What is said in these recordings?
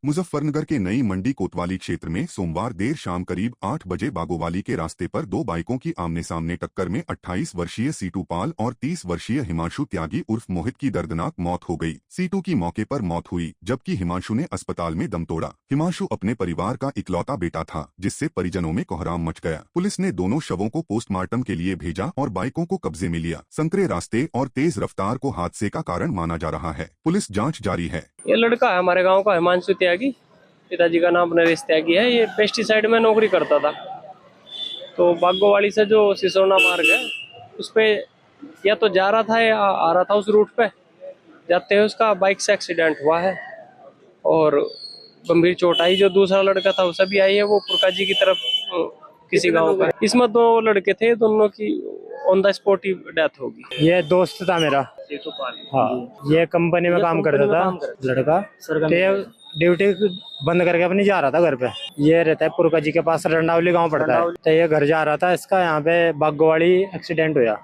मुजफ्फरनगर के नई मंडी कोतवाली क्षेत्र में सोमवार देर शाम करीब 8 बजे बागोवाली के रास्ते पर दो बाइकों की आमने सामने टक्कर में 28 वर्षीय सीटू पाल और 30 वर्षीय हिमांशु त्यागी उर्फ मोहित की दर्दनाक मौत हो गई। सीटू की मौके पर मौत हुई जबकि हिमांशु ने अस्पताल में दम तोड़ा। हिमांशु अपने परिवार का इकलौता बेटा था जिससे परिजनों में कोहराम मच गया। पुलिस ने दोनों शवों को पोस्टमार्टम के लिए भेजा और बाइकों को कब्जे में लिया। संकरे रास्ते और तेज रफ्तार को हादसे का कारण माना जा रहा है। पुलिस जाँच जारी है। ये लड़का है हमारे गांव का हिमांशु त्यागी, पिताजी का नाम नरेश त्यागी है। ये पेस्टिसाइड में नौकरी करता था। तो बागोवाली से जो सिसोना मार्ग है उस पे या तो जा रहा था या आ रहा था। उस रूट पे जाते हुए उसका बाइक से एक्सीडेंट हुआ है और गंभीर चोट आई। जो दूसरा लड़का था उसे भी आई है। वो पुरकाजी की तरफ किसी गांव का। इसमें दो लड़के थे, दोनों की on the spot he death होगी। ये दोस्त था मेरा। हाँ, ये कंपनी में काम करता था लड़का। ड्यूटी बंद करके अपनी जा रहा था घर पे। ये रहता है पुरका जी के पास, रंडावली गांव पड़ता है। तो ये घर जा रहा था, इसका यहाँ पे बागोवाली एक्सीडेंट हुआ।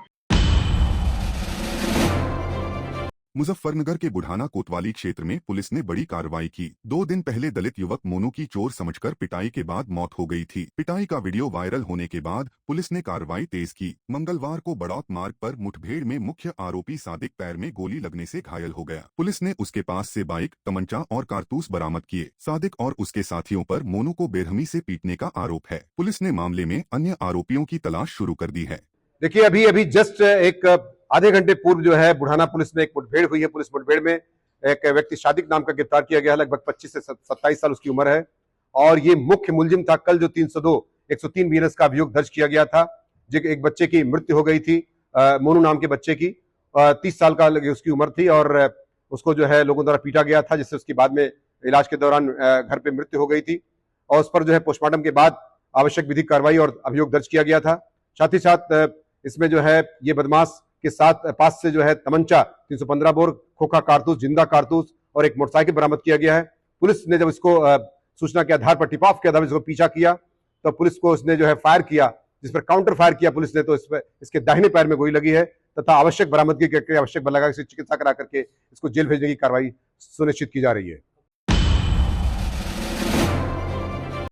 मुजफ्फरनगर के बुढ़ाना कोतवाली क्षेत्र में पुलिस ने बड़ी कार्रवाई की। 2 दिन पहले दलित युवक मोनू की चोर समझकर पिटाई के बाद मौत हो गई थी। पिटाई का वीडियो वायरल होने के बाद पुलिस ने कार्रवाई तेज की। मंगलवार को बड़ौत मार्ग पर मुठभेड़ में मुख्य आरोपी सादिक पैर में गोली लगने से घायल हो गया। पुलिस ने उसके पास से बाइक, तमंचा और कारतूस बरामद किए। सादिक और उसके साथियों पर मोनू को बेरहमी से पीटने का आरोप है। पुलिस ने मामले में अन्य आरोपियों की तलाश शुरू कर दी है। देखिए, अभी जस्ट एक आधे घंटे पूर्व जो है बुढ़ाना पुलिस में एक मुठभेड़ हुई है। पुलिस मुठभेड़ में एक व्यक्ति सादिक नाम का गिरफ्तार किया गया है। लगभग 25 से 27 साल उसकी उम्र है और ये मुख्य मुलजिम था। कल जो 103 बीएनएस का अभियोग दर्ज किया गया था, एक बच्चे की मृत्यु हो गई थी, मोनू नाम के बच्चे की। 30 साल का उसकी उम्र थी और उसको जो है लोगों द्वारा पीटा गया था, जिससे उसकी बाद में इलाज के दौरान घर पे मृत्यु हो गई थी और उस पर जो है पोस्टमार्टम के बाद आवश्यक विधिक कार्रवाई और अभियोग दर्ज किया गया था। साथ ही साथ इसमें जो है ये बदमाश के साथ पास से जो है तमंचा, 315 बोर, खोखा कारतूस, जिंदा कारतूस और एक मोटरसाइकिल बरामद किया गया है। पुलिस ने जब इसको सूचना के आधार पर, टिप ऑफ के आधार पर इसको पीछा किया तो पुलिस को उसने जो है फायर किया, जिस पर काउंटर फायर किया पुलिस ने। तो इसके दाहिने पैर में गोली लगी है तथा आवश्यक बरामदगी करके, आवश्यक बल लगा के चिकित्सा करा करके इसको जेल भेजने की कार्रवाई सुनिश्चित की जा रही है।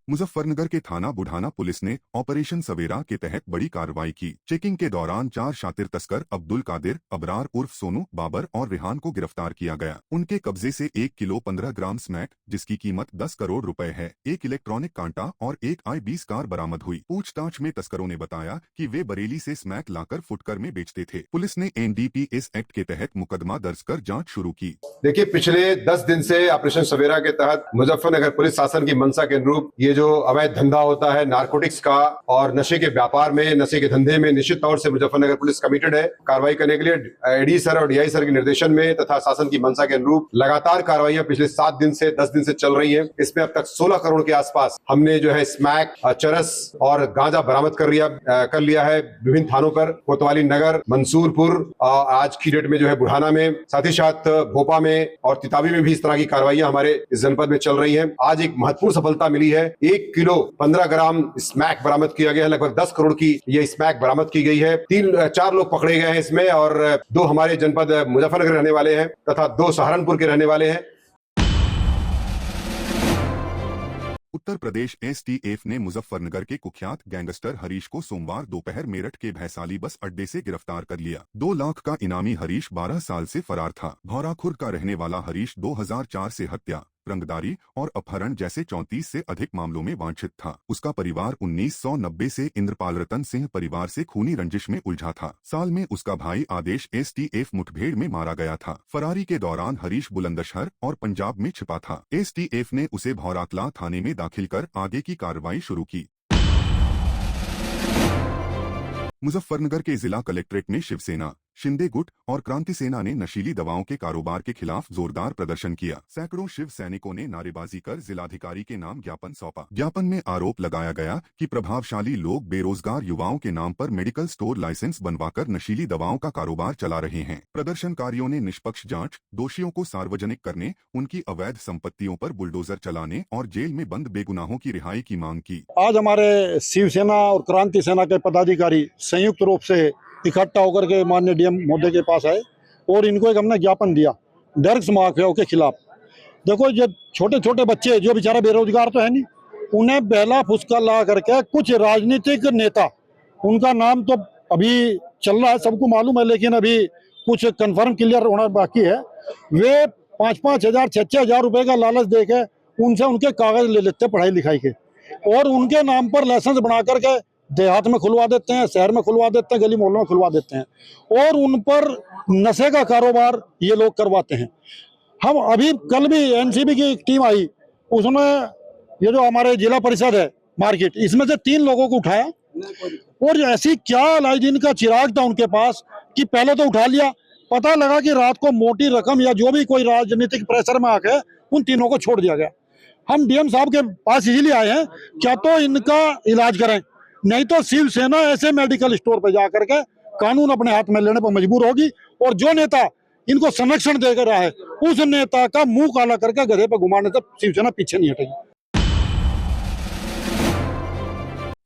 मुजफ्फरनगर के थाना बुढ़ाना पुलिस ने ऑपरेशन सवेरा के तहत बड़ी कार्रवाई की। चेकिंग के दौरान 4 शातिर तस्कर अब्दुल कादिर, अबरार उर्फ सोनू, बाबर और रेहान को गिरफ्तार किया गया। उनके कब्जे से 1 किलो 15 ग्राम स्मैक, जिसकी कीमत 10 करोड़ रुपए है, एक इलेक्ट्रॉनिक कांटा और एक i20 कार बरामद हुई। पूछताछ में तस्करों ने बताया कि वे बरेली से स्मैक लाकर फुटकर में बेचते थे। पुलिस ने NDPS एक्ट के तहत मुकदमा दर्ज कर जाँच शुरू की। देखिए, पिछले 10 दिन से ऑपरेशन सवेरा के तहत मुजफ्फरनगर पुलिस शासन की मंशा के अनुरूप ये जो अवैध धंधा होता है नारकोटिक्स का और नशे के व्यापार में, नशे के धंधे में, निश्चित तौर से मुजफ्फरनगर पुलिस कमिटेड है। कार्रवाई करने के लिए एडी सर और DI सर के निर्देशन में तथा शासन की मंशा के अनुरूप लगातार कार्रवाइयां पिछले 7 दिन से 10 दिन से चल रही है। इसमें अब तक 16 करोड़ के आसपास हमने जो है स्मैक, चरस और गांजा बरामद कर लिया है विभिन्न थानों पर, कोतवाली नगर, मंसूरपुर, आज की डेट में जो है बुढ़ाना में, साथ ही साथ भोपा में और तितावी में भी इस तरह की कार्रवाइयां हमारे इस जनपद में चल रही है। आज एक महत्वपूर्ण सफलता मिली है। 1 किलो 15 ग्राम स्मैक बरामद किया गया है। लगभग 10 करोड़ की ये स्मैक बरामद की गई है। 4 लोग पकड़े गए हैं इसमें और 2 हमारे जनपद मुजफ्फरनगर के रहने वाले हैं तथा 2 सहारनपुर के रहने वाले हैं। उत्तर प्रदेश STF ने मुजफ्फरनगर के कुख्यात गैंगस्टर हरीश को सोमवार दोपहर मेरठ के भैसाली बस अड्डे से गिरफ्तार कर लिया। 2 लाख का इनामी हरीश 12 साल से फरार था। भौराखुर का रहने वाला हरीश 2004 से हत्या, रंगदारी और अपहरण जैसे 34 से अधिक मामलों में वांछित था। उसका परिवार 1990 से इंद्रपाल रतन सिंह परिवार से खूनी रंजिश में उलझा था। साल में उसका भाई आदेश STF मुठभेड़ में मारा गया था। फरारी के दौरान हरीश बुलंदशहर और पंजाब में छिपा था। STF ने उसे भौराकला थाने में दाखिल कर आगे की कार्रवाई शुरू की। मुजफ्फरनगर के जिला कलेक्ट्रेट में शिवसेना, शिंदे गुट और क्रांति सेना ने नशीली दवाओं के कारोबार के खिलाफ जोरदार प्रदर्शन किया। सैकड़ों शिव सैनिकों ने नारेबाजी कर जिलाधिकारी के नाम ज्ञापन सौंपा। ज्ञापन में आरोप लगाया गया कि प्रभावशाली लोग बेरोजगार युवाओं के नाम पर मेडिकल स्टोर लाइसेंस बनवाकर नशीली दवाओं का कारोबार चला रहे हैं। प्रदर्शनकारियों ने निष्पक्ष जांच, दोषियों को सार्वजनिक करने, उनकी अवैध संपत्तियों पर बुलडोजर चलाने और जेल में बंद बेगुनाहों की रिहाई की मांग की। आज हमारे शिवसेना और क्रांति सेना के पदाधिकारी संयुक्त रूप से इकट्ठा होकर के माननीय DM महोदय के पास आए और इनको एक हमने ज्ञापन दिया ड्रग्स माफियाओं के खिलाफ। देखो ये छोटे छोटे बच्चे जो बेचारा बेरोजगार तो है नहीं, उन्हें बहला फुसका ला करके कुछ राजनीतिक नेता, उनका नाम तो अभी चल रहा है, सबको मालूम है, लेकिन अभी कुछ कंफर्म क्लियर होना बाकी है। वे 5-5 हजार 6-6 हजार रुपए का लालच देके उनसे उनके कागज ले लेते हैं पढ़ाई लिखाई के, और उनके नाम पर लाइसेंस बना करके देहात में खुलवा देते हैं, शहर में खुलवा देते हैं, गली मोहल्लों में खुलवा देते हैं, और उन पर नशे का कारोबार ये लोग करवाते हैं। हम अभी कल भी एनसीबी की एक टीम आई, उसने ये जो हमारे जिला परिषद है मार्केट, इसमें से 3 लोगों को उठाया, और ऐसी क्या अलाउद्दीन का चिराग था उनके पास कि पहले तो उठा लिया, पता लगा कि रात को मोटी रकम या जो भी कोई राजनीतिक प्रेशर में आके उन तीनों को छोड़ दिया गया। हम डीएम साहब के पास इसीलिए आए हैं, क्या तो इनका इलाज करें, नहीं तो शिवसेना ऐसे मेडिकल स्टोर पर जाकर के कानून अपने हाथ में लेने पर मजबूर होगी, और जो नेता इनको संरक्षण दे रहा है उस नेता का मुंह काला करके गधे पर घुमाने से शिवसेना पीछे नहीं हटेगी।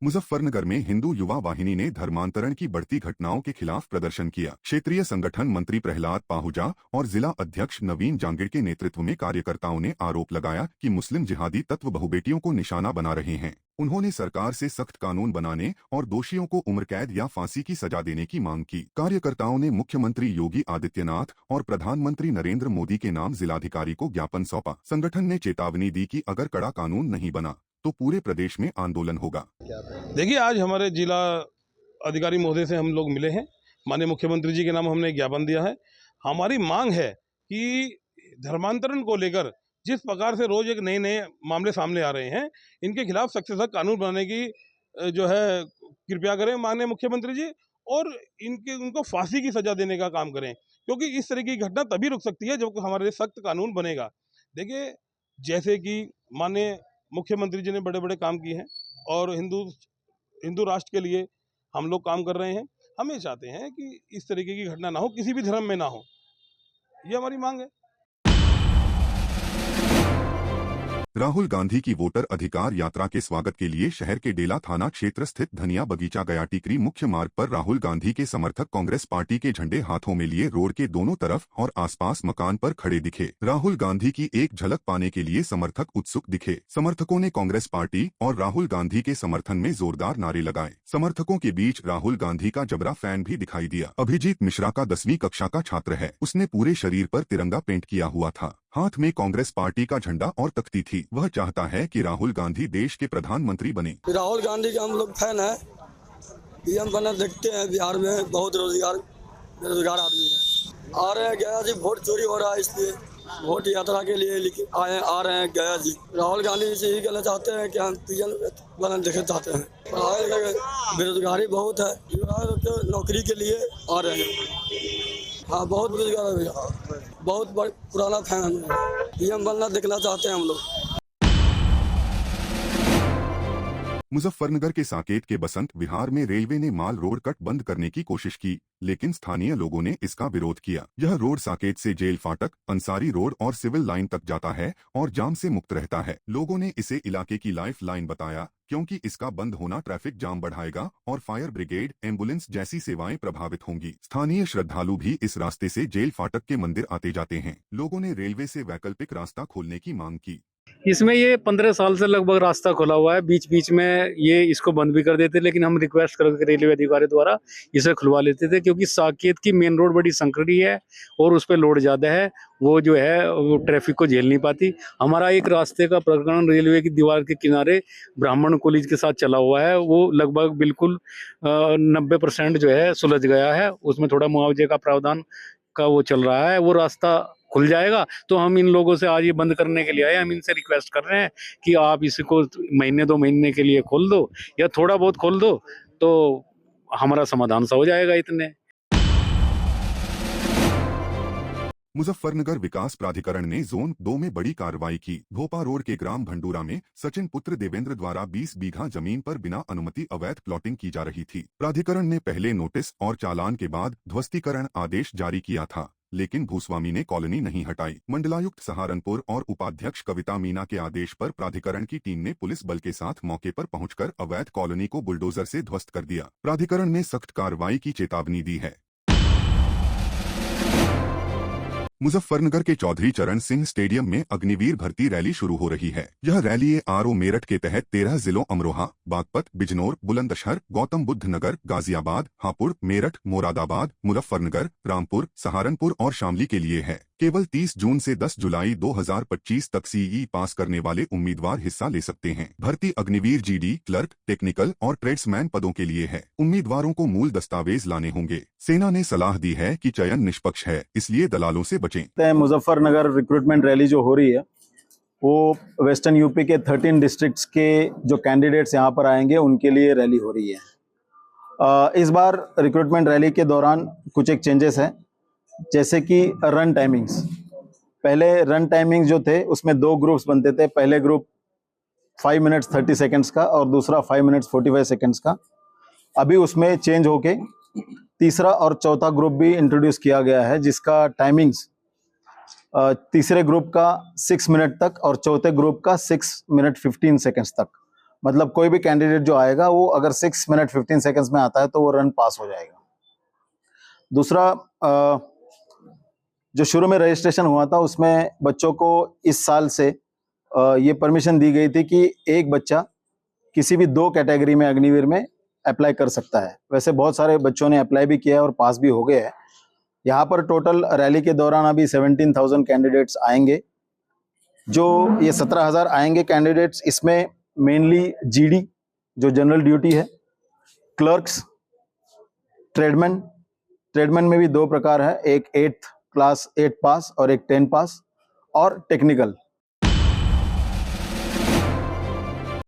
मुजफ्फरनगर में हिंदू युवा वाहिनी ने धर्मांतरण की बढ़ती घटनाओं के खिलाफ प्रदर्शन किया। क्षेत्रीय संगठन मंत्री प्रहलाद पाहुजा और जिला अध्यक्ष नवीन जांगिड़ के नेतृत्व में कार्यकर्ताओं ने आरोप लगाया कि मुस्लिम जिहादी तत्व बहुबेटियों को निशाना बना रहे हैं। उन्होंने सरकार से सख्त कानून बनाने और दोषियों को उम्र कैद या फांसी की सजा देने की मांग की। कार्यकर्ताओं ने मुख्यमंत्री योगी आदित्यनाथ और प्रधानमंत्री नरेंद्र मोदी के नाम जिलाधिकारी को ज्ञापन सौंपा। संगठन ने चेतावनी दी कि अगर कड़ा कानून नहीं बना तो पूरे प्रदेश में आंदोलन होगा। देखिए, आज हमारे जिला अधिकारी महोदय से हम लोग मिले हैं, माननीय मुख्यमंत्री जी के नाम हमने ज्ञापन दिया है। हमारी मांग है कि धर्मांतरण को लेकर जिस प्रकार से रोज एक नए नए मामले सामने आ रहे हैं, इनके खिलाफ सख्त से सख्त कानून बनाने की जो है कृपया करें माननीय मुख्यमंत्री जी, और उनको फांसी की सजा देने का काम करें, क्योंकि इस तरह की घटना तभी रुक सकती है जब हमारे सख्त कानून बनेगा। देखिए, जैसे कि माननीय मुख्यमंत्री जी ने बड़े बड़े काम किए हैं और हिंदू राष्ट्र के लिए हम लोग काम कर रहे हैं। हम ये चाहते हैं कि इस तरीके की घटना ना हो, किसी भी धर्म में ना हो, ये हमारी मांग है। राहुल गांधी की वोटर अधिकार यात्रा के स्वागत के लिए शहर के डेला थाना क्षेत्र स्थित धनिया बगीचा गया टिकरी मुख्य मार्ग पर राहुल गांधी के समर्थक कांग्रेस पार्टी के झंडे हाथों में लिए रोड के दोनों तरफ और आसपास मकान पर खड़े दिखे। राहुल गांधी की एक झलक पाने के लिए समर्थक उत्सुक दिखे। समर्थकों ने कांग्रेस पार्टी और राहुल गांधी के समर्थन में जोरदार नारे लगाए। समर्थकों के बीच राहुल गांधी का जबरा फैन भी दिखाई दिया। अभिजीत मिश्रा का 10वीं कक्षा का छात्र है। उसने पूरे शरीर पर तिरंगा पेंट किया हुआ था। हाथ में कांग्रेस पार्टी का झंडा और तख्ती थी। वह चाहता है कि राहुल गांधी देश के प्रधानमंत्री बने। राहुल गांधी के हम लोग फैन है। पीएम बना देखते हैं, बिहार में बहुत बेरोजगार आदमी है। आ रहे हैं गया जी, वोट चोरी हो रहा है, इसलिए वोट यात्रा के लिए आ रहे हैं गया जी। राहुल गांधी से यही कहना चाहते हैं कि हम पीएम बना देखना चाहते हैं। पढ़ाई बेरोजगारी बहुत है, नौकरी के लिए आ रहे हैं। हाँ, बहुत बेरोजगार है भैया, बहुत पुराना फैन है। पीएम बनना देखना चाहते हैं हम लोग। मुजफ्फरनगर के साकेत के बसंत विहार में रेलवे ने माल रोड कट बंद करने की कोशिश की, लेकिन स्थानीय लोगों ने इसका विरोध किया। यह रोड साकेत से जेल फाटक, अंसारी रोड और सिविल लाइन तक जाता है और जाम से मुक्त रहता है। लोगों ने इसे इलाके की लाइफ लाइन बताया, क्योंकि इसका बंद होना ट्रैफिक जाम बढ़ाएगा और फायर ब्रिगेड, एम्बुलेंस जैसी सेवाएं प्रभावित होंगी। स्थानीय श्रद्धालु भी इस रास्ते से जेल फाटक के मंदिर आते जाते हैं। लोगों ने रेलवे से वैकल्पिक रास्ता खोलने की मांग की। इसमें ये 15 साल से लगभग रास्ता खुला हुआ है। बीच बीच में ये इसको बंद भी कर देते, लेकिन हम रिक्वेस्ट करके रेलवे अधिकारी द्वारा इसे खुलवा लेते थे, क्योंकि साकेत की मेन रोड बड़ी संकरी है और उस पर लोड ज़्यादा है। वो जो है वो ट्रैफिक को झेल नहीं पाती। हमारा एक रास्ते का प्रकरण रेलवे की दीवार के किनारे ब्राह्मण कॉलेज के साथ चला हुआ है, वो लगभग बिल्कुल 90% जो है सुलझ गया है। उसमें थोड़ा मुआवजे का प्रावधान का वो चल रहा है। वो रास्ता खुल जाएगा तो हम इन लोगों से आज ये बंद करने के लिए आए। हम इनसे रिक्वेस्ट कर रहे हैं कि आप इसको महीने 2 महीने के लिए खोल दो या थोड़ा बहुत खोल दो, तो हमारा समाधान सा हो जाएगा। इतने मुजफ्फरनगर विकास प्राधिकरण ने जोन 2 में बड़ी कार्रवाई की। भोपा रोड के ग्राम भंडूरा में सचिन पुत्र देवेंद्र द्वारा 20 बीघा जमीन पर बिना अनुमति अवैध प्लॉटिंग की जा रही थी। प्राधिकरण ने पहले नोटिस और चालान के बाद ध्वस्तीकरण आदेश जारी किया था, लेकिन भूस्वामी ने कॉलोनी नहीं हटाई। मंडलायुक्त सहारनपुर और उपाध्यक्ष कविता मीना के आदेश पर प्राधिकरण की टीम ने पुलिस बल के साथ मौके पर पहुंचकर अवैध कॉलोनी को बुलडोजर से ध्वस्त कर दिया। प्राधिकरण ने सख्त कार्रवाई की चेतावनी दी है। मुजफ्फरनगर के चौधरी चरण सिंह स्टेडियम में अग्निवीर भर्ती रैली शुरू हो रही है। यह रैली आरओ मेरठ के तहत 13 जिलों अमरोहा, बागपत, बिजनौर, बुलंदशहर, गौतम बुद्ध नगर, गाजियाबाद, हापुड़, मेरठ, मुरादाबाद, मुजफ्फरनगर, रामपुर, सहारनपुर और शामली के लिए है। केवल 30 जून से 10 जुलाई 2025 तक सीई पास करने वाले उम्मीदवार हिस्सा ले सकते हैं। भर्ती अग्निवीर जीडी, क्लर्क, टेक्निकल और ट्रेड्समैन पदों के लिए है। उम्मीदवारों को मूल दस्तावेज लाने होंगे। सेना ने सलाह दी है कि चयन निष्पक्ष है, इसलिए दलालों से बचें। मुजफ्फरनगर रिक्रूटमेंट रैली जो हो रही है वो वेस्टर्न यूपी के 13 डिस्ट्रिक्ट्स के जो कैंडिडेट्स यहाँ पर आएंगे उनके लिए रैली हो रही है। इस बार रिक्रूटमेंट रैली के दौरान कुछ एक चेंजेस हैं, जैसे कि रन टाइमिंग्स। पहले रन टाइमिंग्स जो थे उसमें 2 ग्रुप्स बनते थे। पहले ग्रुप 5 मिनट्स 30 सेकेंड्स का और दूसरा 5 मिनट्स 45 सेकेंड्स का। अभी उसमें चेंज होके तीसरा और चौथा ग्रुप भी इंट्रोड्यूस किया गया है, जिसका टाइमिंग्स तीसरे ग्रुप का 6 मिनट तक और चौथे ग्रुप का 6 मिनट 15 सेकेंड्स तक। मतलब कोई भी कैंडिडेट जो आएगा वो अगर 6 मिनट 15 सेकेंड्स में आता है तो वो रन पास हो जाएगा। दूसरा, जो शुरू में रजिस्ट्रेशन हुआ था उसमें बच्चों को इस साल से ये परमिशन दी गई थी कि एक बच्चा किसी भी 2 कैटेगरी में अग्निवीर में अप्लाई कर सकता है। वैसे बहुत सारे बच्चों ने अप्लाई भी किया है और पास भी हो गए हैं। यहाँ पर टोटल रैली के दौरान अभी 17,000 कैंडिडेट्स आएंगे। जो ये 17,000 आएंगे कैंडिडेट्स, इसमें मेनली जीडी जो जनरल ड्यूटी है, क्लर्क्स, ट्रेडमैन में भी 2 प्रकार है, एक 8th क्लास 8 पास और एक 10 पास, और टेक्निकल।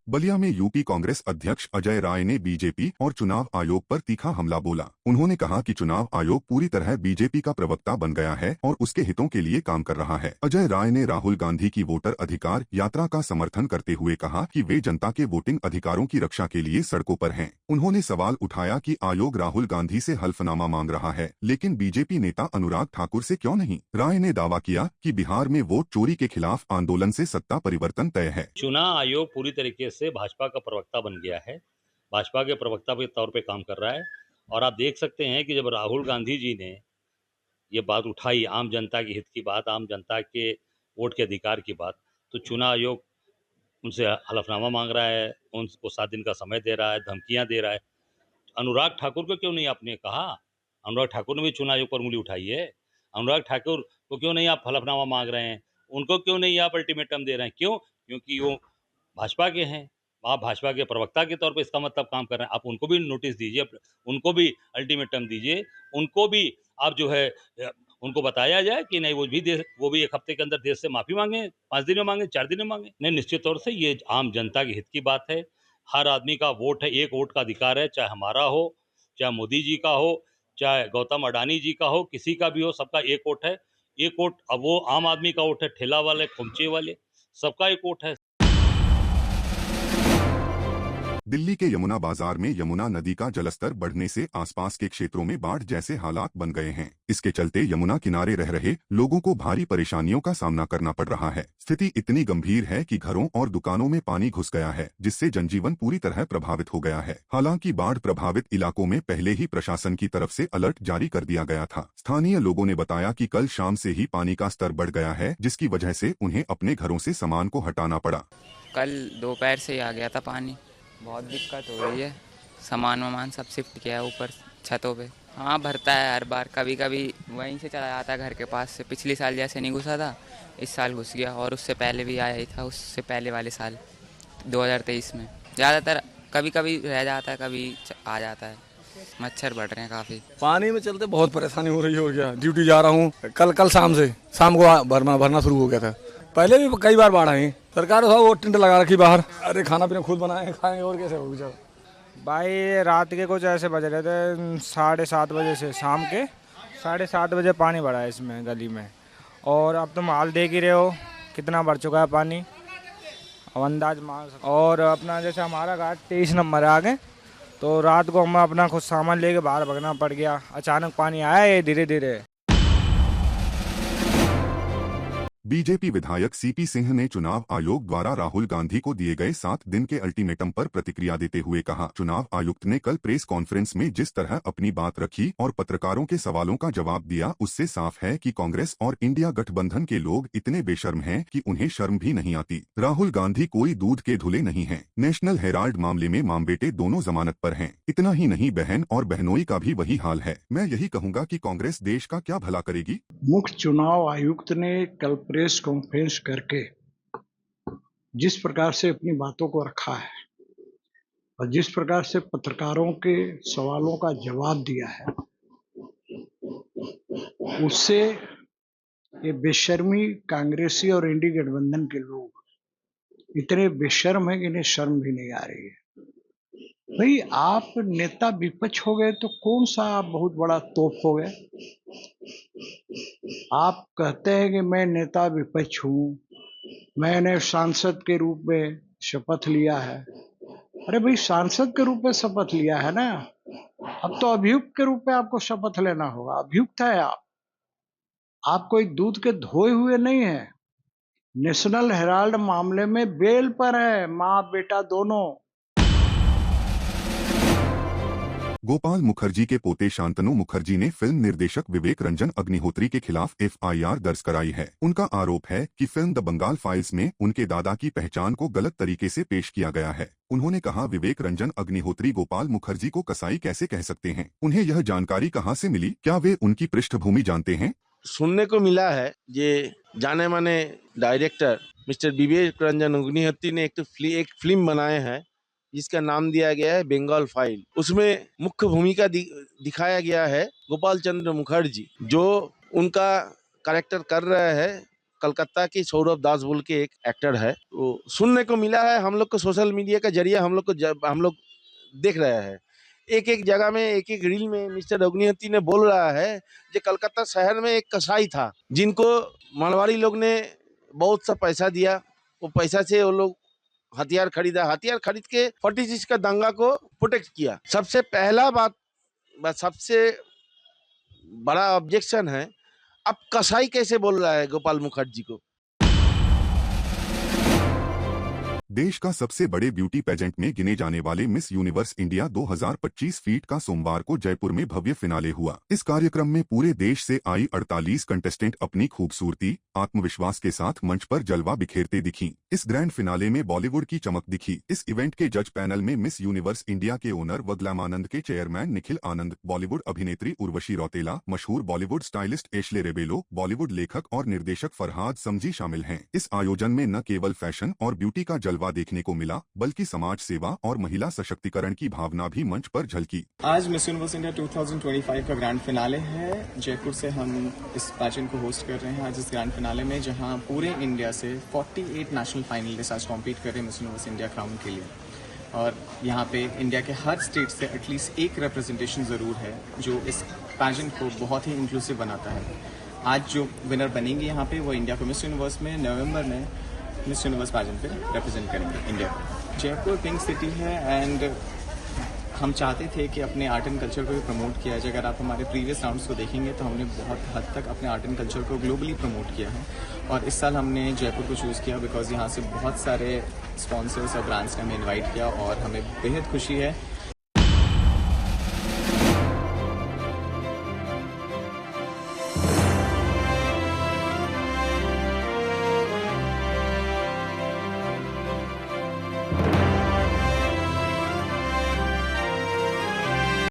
बलिया में यूपी कांग्रेस अध्यक्ष अजय राय ने बीजेपी और चुनाव आयोग पर तीखा हमला बोला। उन्होंने कहा कि चुनाव आयोग पूरी तरह बीजेपी का प्रवक्ता बन गया है और उसके हितों के लिए काम कर रहा है। अजय राय ने राहुल गांधी की वोटर अधिकार यात्रा का समर्थन करते हुए कहा कि वे जनता के वोटिंग अधिकारों की रक्षा के लिए सड़कों पर हैं। उन्होंने सवाल उठाया कि आयोग राहुल गांधी से हल्फनामा मांग रहा है, लेकिन बीजेपी नेता अनुराग ठाकुर से क्यों नहीं। राय ने दावा किया कि बिहार में वोट चोरी के खिलाफ आंदोलन से सत्ता परिवर्तन तय है। चुनाव आयोग पूरी तरीके से भाजपा का प्रवक्ता बन गया है, भाजपा के प्रवक्ता के तौर पे काम कर रहा है। और आप देख सकते हैं कि जब राहुल गांधी जी ने ये बात उठाई, आम जनता के हित की बात, आम जनता के वोट के अधिकार की बात, तो चुनाव आयोग उनसे हलफनामा मांग रहा है, उनको 7 दिन का समय दे रहा है, धमकियां दे रहा है। अनुराग ठाकुर को क्यों नहीं आपने कहा? अनुराग ठाकुर ने भी चुनाव आयोग पर उंगली उठाई है। अनुराग ठाकुर को क्यों नहीं आप हलफनामा मांग रहे हैं? उनको क्यों नहीं आप अल्टीमेटम दे रहे हैं? क्यों? क्योंकि वो भाजपा के हैं, आप भाजपा के प्रवक्ता के तौर पे इसका मतलब काम कर रहे हैं। आप उनको भी नोटिस दीजिए, उनको भी अल्टीमेटम दीजिए, उनको भी आप जो है उनको बताया जाए कि नहीं, वो भी 1 हफ्ते के अंदर देश से माफ़ी मांगे, 5 दिन में मांगे, 4 दिन में मांगे। नहीं, निश्चित तौर से ये आम जनता के हित की बात है। हर आदमी का वोट है, एक वोट का अधिकार है, चाहे हमारा हो, चाहे मोदी जी का हो, चाहे गौतम अडानी जी का हो, किसी का भी हो, सबका एक वोट है। एक वोट, अब वो आम आदमी का वोट है, ठेला वाले, खोमचे वाले, सबका एक वोट है। दिल्ली के यमुना बाजार में यमुना नदी का जलस्तर बढ़ने से आसपास के क्षेत्रों में बाढ़ जैसे हालात बन गए हैं। इसके चलते यमुना किनारे रह रहे लोगों को भारी परेशानियों का सामना करना पड़ रहा है। स्थिति इतनी गंभीर है कि घरों और दुकानों में पानी घुस गया है, जिससे जनजीवन पूरी तरह प्रभावित हो गया है। हालांकि बाढ़ प्रभावित इलाकों में पहले ही प्रशासन की तरफ से अलर्ट जारी कर दिया गया था। स्थानीय लोगों ने बताया कि कल शाम से ही पानी का स्तर बढ़ गया है, जिसकी वजह से उन्हें अपने घरों से सामान को हटाना पड़ा। कल दोपहर से आ गया था पानी, बहुत दिक्कत हो रही है। सामान वामान सब शिफ्ट किया है ऊपर छतों पे। हाँ, भरता है हर बार, कभी कभी वहीं से चला जाता है घर के पास से। पिछले साल जैसे नहीं घुसा था, इस साल घुस गया, और उससे पहले भी आया ही था, उससे पहले वाले साल 2023 में। ज़्यादातर कभी कभी रह जाता है, कभी आ जाता है। मच्छर बढ़ रहे हैं काफ़ी। पानी में चलते बहुत परेशानी हो रही है। हो गया, ड्यूटी जा रहा हूँ, कल शाम को भरना शुरू हो गया था। पहले भी कई बार बाढ़ आई, सरकार ने वो टेंट लगा रखी बाहर। अरे खाना पीना खुद बनाए खाएंगे, और कैसे होगा भाई। रात के कुछ ऐसे बज रहे थे 7:30 बजे से, शाम के 7:30 बजे पानी बढ़ा है इसमें गली में। और अब तुम हाल देख ही रहे हो कितना बढ़ चुका है पानी, अब अंदाज मार सकते। और अपना जैसे हमारा घाट 23 नंबर आ गए, तो रात को हमें अपना खुद सामान लेके बाहर भागना पड़ गया। अचानक पानी आया है धीरे धीरे। बीजेपी विधायक सीपी सिंह ने चुनाव आयोग द्वारा राहुल गांधी को दिए गए 7 दिन के अल्टीमेटम पर प्रतिक्रिया देते हुए कहा, चुनाव आयुक्त ने कल प्रेस कॉन्फ्रेंस में जिस तरह अपनी बात रखी और पत्रकारों के सवालों का जवाब दिया, उससे साफ है कि कांग्रेस और इंडिया गठबंधन के लोग इतने बेशर्म हैं कि उन्हें शर्म भी नहीं आती। राहुल गांधी कोई दूध के धुले नहीं हैं। नेशनल हेराल्ड मामले में माम बेटे दोनों जमानत पर हैं। इतना ही नहीं, बहन और बहनोई का भी वही हाल है। मैं यही कहूँगा कि कांग्रेस देश का क्या भला करेगी। मुख्य चुनाव आयुक्त ने कल प्रेस कॉन्फ्रेंस करके जिस प्रकार से अपनी बातों को रखा है और जिस प्रकार से पत्रकारों के सवालों का जवाब दिया है, उससे ये बेशर्मी कांग्रेसी और इंडी गठबंधन के लोग इतने बेशर्म है कि इन्हें शर्म भी नहीं आ रही है। भाई, आप नेता विपक्ष हो गए तो कौन सा आप बहुत बड़ा तोप हो गए। आप कहते हैं कि मैं नेता विपक्ष हूँ, मैंने सांसद के रूप में शपथ लिया है। अरे भाई, सांसद के रूप में शपथ लिया है ना, अब तो अभियुक्त के रूप में आपको शपथ लेना होगा। अभियुक्त है आप कोई दूध के धोए हुए नहीं है। नेशनल हेराल्ड मामले में बेल पर है माँ बेटा दोनों। गोपाल मुखर्जी के पोते शांतनु मुखर्जी ने फिल्म निर्देशक विवेक रंजन अग्निहोत्री के खिलाफ FIR दर्ज कराई है। उनका आरोप है कि फिल्म द बंगाल फाइल्स में उनके दादा की पहचान को गलत तरीके से पेश किया गया है। उन्होंने कहा, विवेक रंजन अग्निहोत्री गोपाल मुखर्जी को कसाई कैसे कह सकते हैं? उन्हें यह जानकारी कहां से मिली? क्या वे उनकी पृष्ठभूमि जानते हैं? सुनने को मिला है ये जाने माने डायरेक्टर मिस्टर विवेक रंजन अग्निहोत्री ने एक फिल्म बनाए हैं जिसका नाम दिया गया है बंगाल फाइल। उसमें मुख्य भूमिका दिखाया गया है गोपाल चंद्र मुखर्जी, जो उनका कैरेक्टर कर रहे हैं कलकत्ता की सौरभ दास बोल के एक एक्टर है। तो सुनने को मिला है, हम लोग को सोशल मीडिया का जरिए हम लोग देख रहे हैं। एक जगह में एक रील में मिस्टर अग्निहोत्री ने बोल रहा है कि कलकत्ता शहर में एक कसाई था जिनको मारवाड़ी लोग ने बहुत सा पैसा दिया। वो पैसा से वो लोग हथियार खरीद के 46 का दंगा को प्रोटेक्ट किया। सबसे पहला बात, सबसे बड़ा ऑब्जेक्शन है, अब कसाई कैसे बोल रहा है गोपाल मुखर्जी को। देश का सबसे बड़े ब्यूटी पेजेंट में गिने जाने वाले मिस यूनिवर्स इंडिया 2025 फीट का सोमवार को जयपुर में भव्य फिनाले हुआ। इस कार्यक्रम में पूरे देश से आई 48 कंटेस्टेंट अपनी खूबसूरती, आत्मविश्वास के साथ मंच पर जलवा बिखेरते दिखीं। इस ग्रैंड फिनाले में बॉलीवुड की चमक दिखी। इस इवेंट के जज पैनल में मिस यूनिवर्स इंडिया के ओनर व ग्लैमानंद के चेयरमैन निखिल आनंद, बॉलीवुड अभिनेत्री उर्वशी रौतेला, मशहूर बॉलीवुड स्टाइलिस्ट एशले रेबेलो, बॉलीवुड लेखक और निर्देशक फरहाद समजी शामिल हैं। इस आयोजन में न केवल फैशन और ब्यूटी का जलवा देखने को मिला, बल्कि समाज सेवा और महिला सशक्तिकरण की भावना भी मंच पर झलकी। आज मिस यूनिवर्स इंडिया 2025 का ग्रैंड फिनाले है। जयपुर से हम इस पैजेंट को होस्ट कर रहे हैं आज इस ग्रैंड फिनाले में, जहां पूरे इंडिया से 48 नेशनल फाइनलिस्ट आज कॉम्पीट कर रहे हैं मिस यूनिवर्स इंडिया क्राउन के लिए। और यहाँ पे इंडिया के हर स्टेट से एटलीस्ट एक रिप्रेजेंटेशन जरूर है, जो इस पैजेंट को बहुत ही इंक्लूसिव बनाता है। आज जो विनर बनेंगे यहाँ पे, वो इंडिया को मिस यूनिवर्स में नवंबर में मिस यूनिवर्स पैजेंट पे रिप्रेजेंट करेंगे इंडिया को। जयपुर पिंक सिटी है एंड हम चाहते थे कि अपने आर्ट एंड कल्चर को भी प्रमोट किया जाए। अगर आप हमारे प्रीवियस राउंड्स को देखेंगे तो हमने बहुत हद तक अपने आर्ट एंड कल्चर को ग्लोबली प्रमोट किया है। और इस साल हमने जयपुर को चूज़ किया बिकॉज यहाँ से बहुत सारे स्पॉन्सर्स और ब्रांड्स ने हमें इन्वाइट किया और हमें बेहद खुशी है